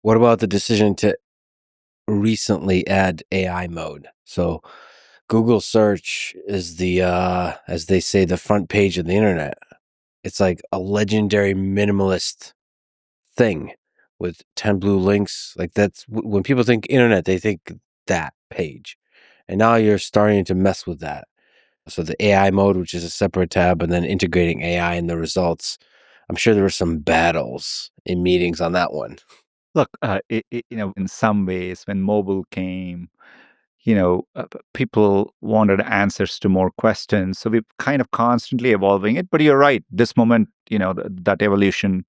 What about the decision to recently add AI mode? So Google search is as they say, the front page of the internet. It's like a legendary minimalist thing with 10 blue links. Like that's when people think internet, they think that page. And now you're starting to mess with that. So the AI mode, which is a separate tab, and then integrating AI in the results. I'm sure there were some battles in meetings on that one. Look, in some ways, when mobile came, people wanted answers to more questions. So we're kind of constantly evolving it. But you're right. This moment, that evolution,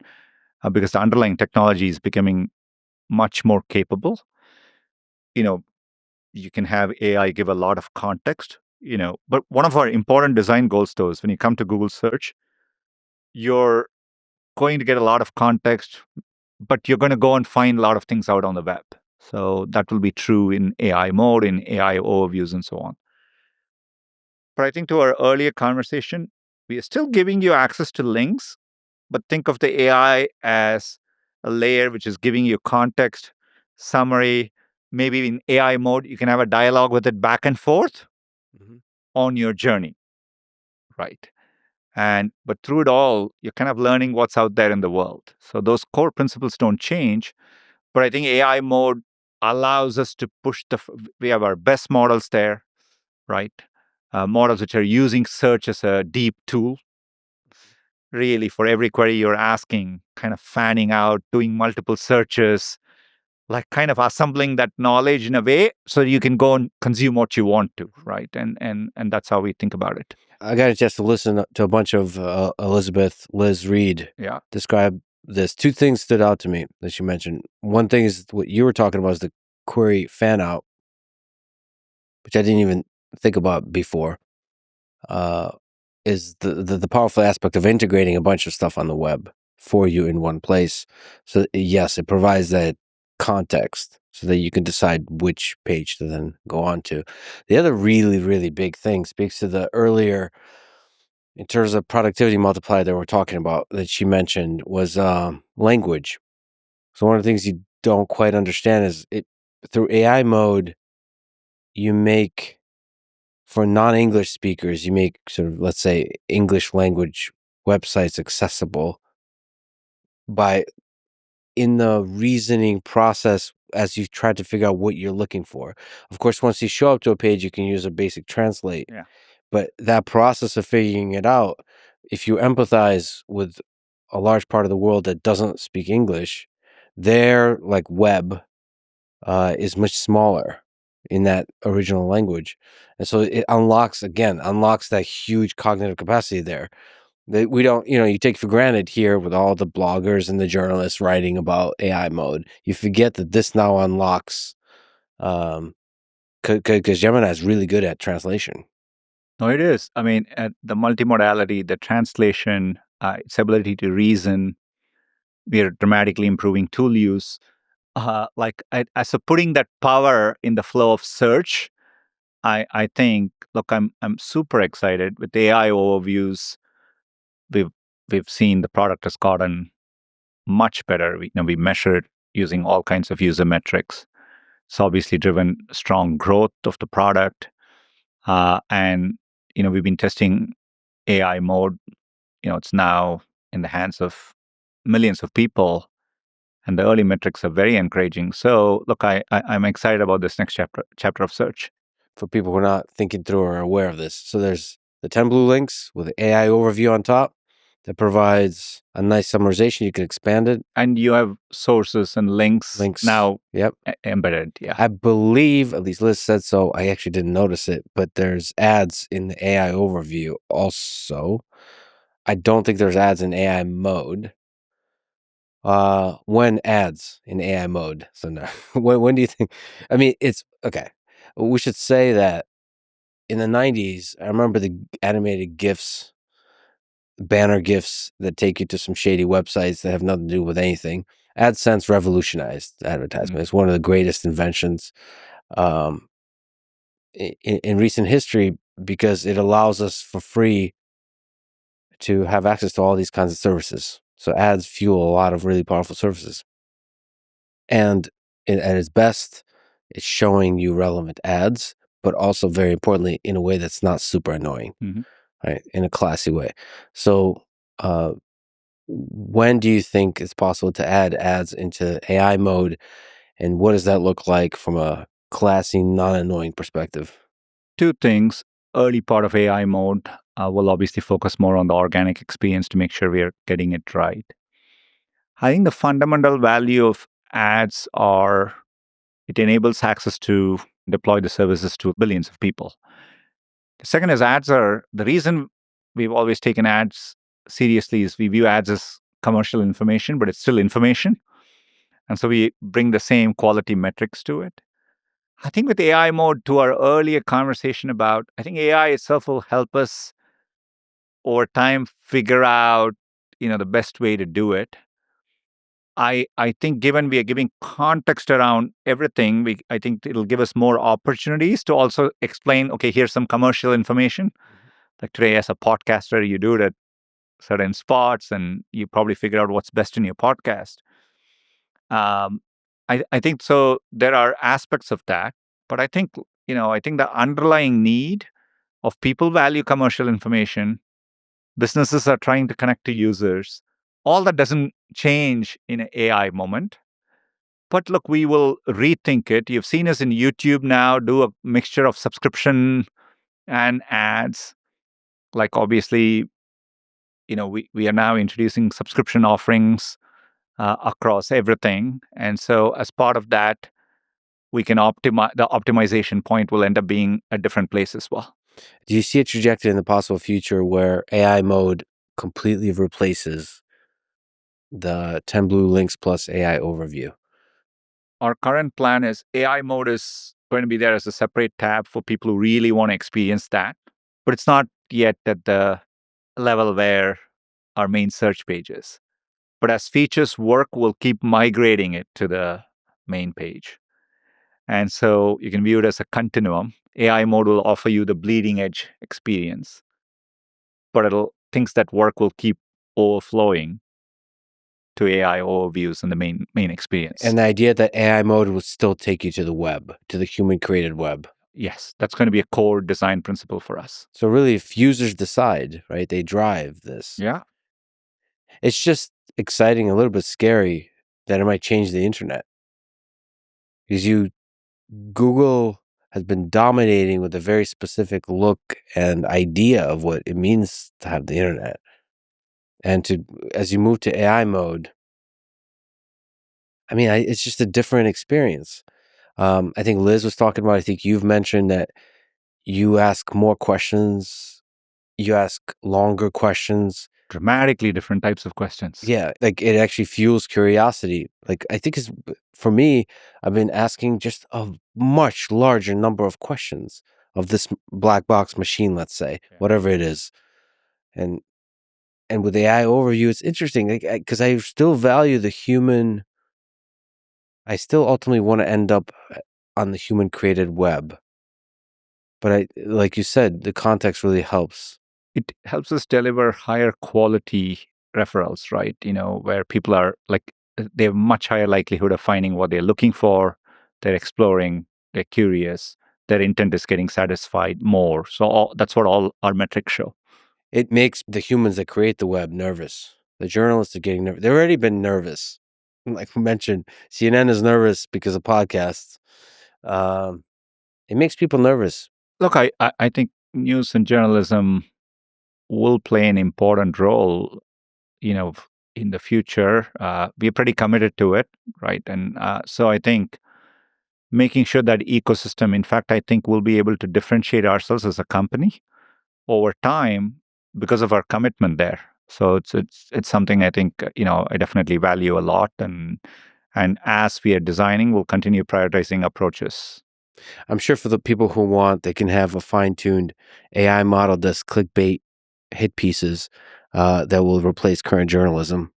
because the underlying technology is becoming much more capable. You know, you can have AI give a lot of context. But one of our important design goals, though, is when you come to Google search, you're going to get a lot of context, but you're going to go and find a lot of things out on the web. So that will be true in AI mode, in AI overviews, and so on. But I think to our earlier conversation, we are still giving you access to links, but think of the AI as a layer which is giving you context, summary. Maybe in AI mode, you can have a dialogue with it back and forth on your journey, right? But through it all, you're kind of learning what's out there in the world. So those core principles don't change. But I think AI mode allows us to push we have our best models there, right? Models which are using search as a deep tool, really for every query you're asking, kind of fanning out, doing multiple searches, like kind of assembling that knowledge in a way so you can go and consume what you want to, right? And that's how we think about it. I got a chance to listen to a bunch of Liz Reed Yeah. describe this. Two things stood out to me that she mentioned. One thing is what you were talking about is the query fan out, which I didn't even think about before. Is the powerful aspect of integrating a bunch of stuff on the web for you in one place. So yes, it provides that context so that you can decide which page to then go on to. The other really, really big thing speaks to the earlier, in terms of productivity multiplier that we're talking about, that she mentioned, was language. So one of the things you don't quite understand is through AI mode, you make, for non-English speakers, you make sort of, let's say, English language websites accessible by, in the reasoning process as you try to figure out what you're looking for. Of course, once you show up to a page, you can use a basic translate. Yeah. But that process of figuring it out, if you empathize with a large part of the world that doesn't speak English, their like web is much smaller in that original language. And so it unlocks that huge cognitive capacity there that we don't, you take for granted here with all the bloggers and the journalists writing about AI mode. You forget that this now unlocks, because Gemini is really good at translation. No, it is. I mean, the multimodality, the translation, its ability to reason, we are dramatically improving tool use. So putting that power in the flow of search, I think, look, I'm super excited with AI overviews. We've we've seen the product has gotten much better. We measure it using all kinds of user metrics. It's obviously driven strong growth of the product, and we've been testing AI mode. It's now in the hands of millions of people, and the early metrics are very encouraging. So, look, I'm excited about this next chapter of search. For people who are not thinking through or aware of this. So there's the 10 blue links with the AI overview on top that provides a nice summarization. You can expand it. And you have sources and links now Yep. Embedded. Yeah. I believe, at least Liz said so. I actually didn't notice it, but there's ads in the AI overview also. I don't think there's ads in AI mode. When ads in AI mode, Sundar? when do you think? I mean, it's okay. We should say that in the 90s, I remember the animated GIFs, banner GIFs that take you to some shady websites that have nothing to do with anything. AdSense revolutionized advertisement. It's one of the greatest inventions in recent history because it allows us for free to have access to all these kinds of services. So ads fuel a lot of really powerful services. And at its best, it's showing you relevant ads, but also very importantly, in a way that's not super annoying, right? In a classy way. So, when do you think it's possible to add ads into AI mode, and what does that look like from a classy, non-annoying perspective? Two things. Early part of AI mode will obviously focus more on the organic experience to make sure we are getting it right. I think the fundamental value of ads are it enables access to deploy the services to billions of people. The second is ads are the reason we've always taken ads seriously is we view ads as commercial information, but it's still information. And so we bring the same quality metrics to it. I think with AI mode, to our earlier conversation about, I think AI itself will help us over time figure out, the best way to do it. I think given we are giving context around everything, I think it'll give us more opportunities to also explain, okay, here's some commercial information. Like today, as a podcaster, you do it at certain spots and you probably figure out what's best in your podcast. Um, I think so. There are aspects of that, but I think the underlying need of people value commercial information. Businesses are trying to connect to users. All that doesn't change in an AI moment. But look, we will rethink it. You've seen us in YouTube now do a mixture of subscription and ads. Like obviously, we are now introducing subscription offerings across everything. And so as part of that, we can optimize the optimization point will end up being a different place as well. Do you see a trajectory in the possible future where AI mode completely replaces the 10 blue links plus AI overview? Our current plan is AI mode is going to be there as a separate tab for people who really want to experience that. But it's not yet at the level where our main search page is. But as features work, we'll keep migrating it to the main page. And so you can view it as a continuum. AI mode will offer you the bleeding edge experience, but things that work will keep overflowing to AI overviews in the main experience. And the idea that AI mode will still take you to the web, to the human created web. Yes, that's going to be a core design principle for us. So really, if users decide, right, they drive this. Yeah. It's just exciting, a little bit scary that it might change the internet. Because Google has been dominating with a very specific look and idea of what it means to have the internet. And as you move to AI mode, I mean, it's just a different experience. I think Liz was talking about, I think you've mentioned that you ask more questions, you ask longer questions. Dramatically different types of questions. Yeah, like it actually fuels curiosity. Like I think for me, I've been asking just a much larger number of questions of this black box machine, let's say, whatever it is. And with AI overview, it's interesting because I still value the human. I still ultimately want to end up on the human created web. But like you said, the context really helps. It helps us deliver higher quality referrals, right? Where people are like, they have much higher likelihood of finding what they're looking for. They're exploring, they're curious, their intent is getting satisfied more. So that's what all our metrics show. It makes the humans that create the web nervous. The journalists are getting nervous. They've already been nervous. Like we mentioned, CNN is nervous because of podcasts. It makes people nervous. Look, I think news and journalism will play an important role, in the future. We're pretty committed to it, right? And so I think making sure that ecosystem, in fact, I think we'll be able to differentiate ourselves as a company over time because of our commitment there. So it's something I think I definitely value a lot, and as we are designing, we'll continue prioritizing approaches. I'm sure for the people who want, they can have a fine-tuned AI model that's clickbait hit pieces that will replace current journalism.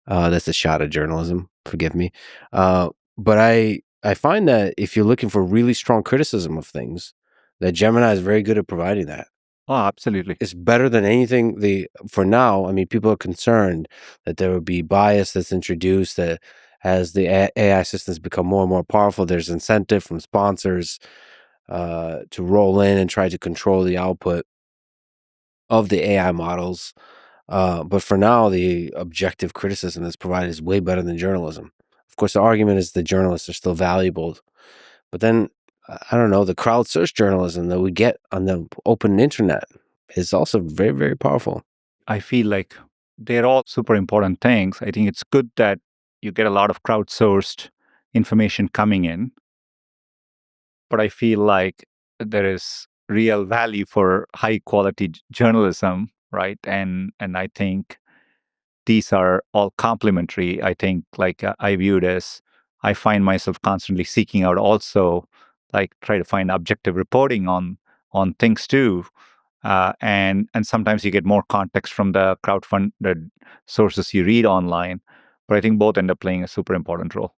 That's a shot at journalism. Forgive me. But I find that if you're looking for really strong criticism of things, that Gemini is very good at providing that. Oh, absolutely. It's better than anything for now. I mean, people are concerned that there would be bias that's introduced, that as the AI systems become more and more powerful, there's incentive from sponsors to roll in and try to control the output of the AI models. But for now, the objective criticism that's provided is way better than journalism. Of course, the argument is the journalists are still valuable. But then, I don't know, the crowdsourced journalism that we get on the open internet is also very, very powerful. I feel like they're all super important things. I think it's good that you get a lot of crowdsourced information coming in, but I feel like there is real value for high quality journalism, right? And I think these are all complementary. I think I view it as I find myself constantly seeking out also like try to find objective reporting on things too. And sometimes you get more context from the crowdfunded sources you read online. But I think both end up playing a super important role.